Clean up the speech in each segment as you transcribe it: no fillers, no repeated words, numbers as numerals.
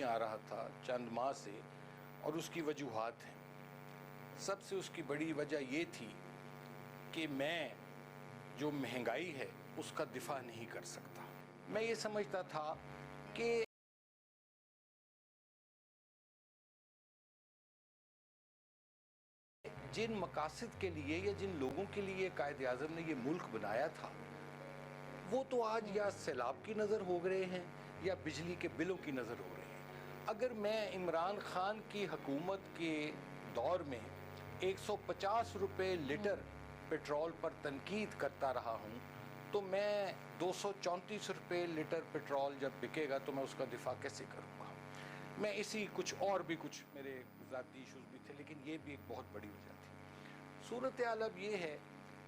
آ رہا تھا چند ماہ سے، اور اس کی وجوہات ہیں۔ سب سے اس کی بڑی وجہ یہ تھی کہ میں جو مہنگائی ہے اس کا دفاع نہیں کر سکتا۔ میں یہ سمجھتا تھا کہ جن مقاصد کے لیے یا جن لوگوں کے لیے قائد اعظم نے یہ ملک بنایا تھا، وہ تو آج یا سیلاب کی نظر ہو رہے ہیں یا بجلی کے بلوں کی نظر ہو رہے ہیں۔ اگر میں عمران خان کی حکومت کے دور میں 150 روپے لیٹر پیٹرول پر تنقید کرتا رہا ہوں، تو میں 234 روپے لیٹر پیٹرول جب بکے گا تو میں اس کا دفاع کیسے کروں گا؟ میں اسی کچھ اور بھی کچھ میرے ذاتی ایشوز بھی تھے، لیکن یہ بھی ایک بہت بڑی وجہ تھی۔ صورتحال اب یہ ہے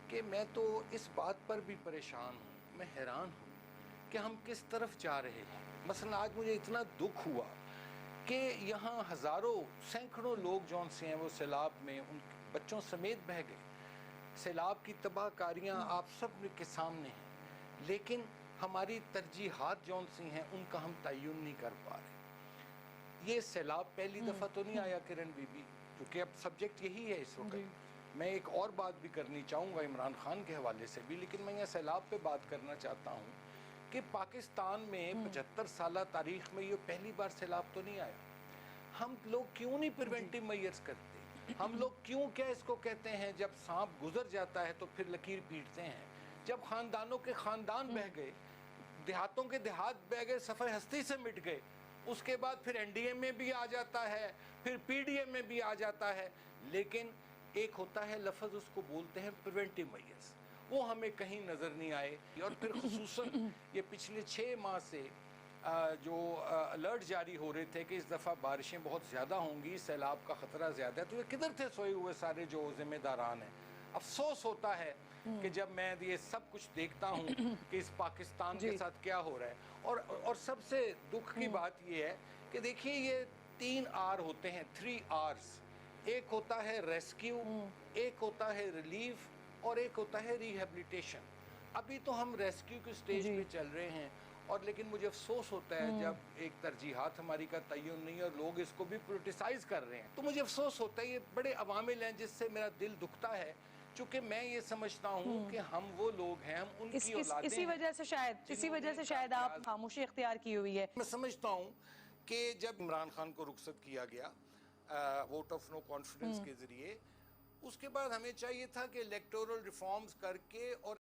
کہ میں تو اس بات پر بھی پریشان ہوں، میں حیران ہوں کہ ہم کس طرف جا رہے ہیں۔ مثلا آج مجھے اتنا دکھ ہوا کہ یہاں ہزاروں سینکڑوں لوگ جون سے ہیں وہ سیلاب میں ان بچوں سمیت بہہ گئے۔ سیلاب کی تباہ کاریاں آپ سب کے سامنے ہیں، لیکن ہماری ترجیحات جون سی ہیں ان کا ہم تعین نہیں کر پا رہے۔ یہ سیلاب پہلی دفعہ تو نہیں آیا کرن بی بی، کیونکہ اب سبجیکٹ یہی ہے اس وقت۔ میں ایک اور بات بھی کرنی چاہوں گا عمران خان کے حوالے سے بھی، لیکن میں یہ سیلاب پہ بات کرنا چاہتا ہوں کہ پاکستان میں 75 سالہ تاریخ میں یہ پہلی بار سیلاب تو نہیں آیا۔ ہم لوگ کیوں نہیں پریونٹیو میئرز کرتے؟ ہم لوگ کیوں کیا اس کو کہتے ہیں جب سانپ گزر جاتا ہے تو پھر لکیر پیٹتے ہیں؟ جب خاندانوں کے خاندان بہ گئے، دیہاتوں کے دیہات بہ گئے، سفر ہستی سے مٹ گئے، اس کے بعد پھر این ڈی اے میں بھی آ جاتا ہے، پھر پی ڈی اے میں بھی آ جاتا ہے، لیکن ایک ہوتا ہے لفظ اس کو بولتے ہیں پریونٹیو میئرز، وہ ہمیں کہیں نظر نہیں آئے۔ اور پھر خصوصاً یہ پچھلے 6 ماہ سے جو الرٹ جاری ہو رہے تھے کہ اس دفعہ بارشیں بہت زیادہ ہوں گی، سیلاب کا خطرہ زیادہ ہے، تو یہ کدھر تھے سوئے ہوئے سارے جو ذمہ داران ہیں؟ افسوس ہوتا ہے کہ جب میں یہ سب کچھ دیکھتا ہوں کہ اس پاکستان کے ساتھ کیا ہو رہا ہے۔ اور سب سے دکھ کی بات یہ ہے کہ دیکھیے یہ 3 آر ہوتے ہیں، 3 آرز۔ ایک ہوتا ہے ریسکیو، ایک ہوتا ہے ریلیف، اور ایک ہوتا ہے ریہیبلیٹیشن۔ ابھی تو ہم ریسکیو کی سٹیج پہ چل رہے ہیں، اور لیکن مجھے افسوس ہوتا ہے جب ایک ترجیحات ہماری کا تعین نہیں اور لوگ اس کو بھی پولیٹیسائز کر رہے ہیں، تو مجھے افسوس ہوتا ہے۔ یہ بڑے عوامل ہیں جس سے میرا دل دکھتا ہے، چونکہ میں یہ سمجھتا ہوں کہ ہم وہ لوگ ہیں، ہم ان کی اولادیں ہیں۔ اسی وجہ سے شاید آپ خاموشی اختیار کی ہوئی ہے۔ میں سمجھتا ہوں کہ جب عمران خان کو رخصت کیا گیا ووٹ آف نو کانفیڈنس کے ذریعے، اس کے بعد ہمیں چاہیے تھا کہ الیکٹورل ریفارمز کر کے اور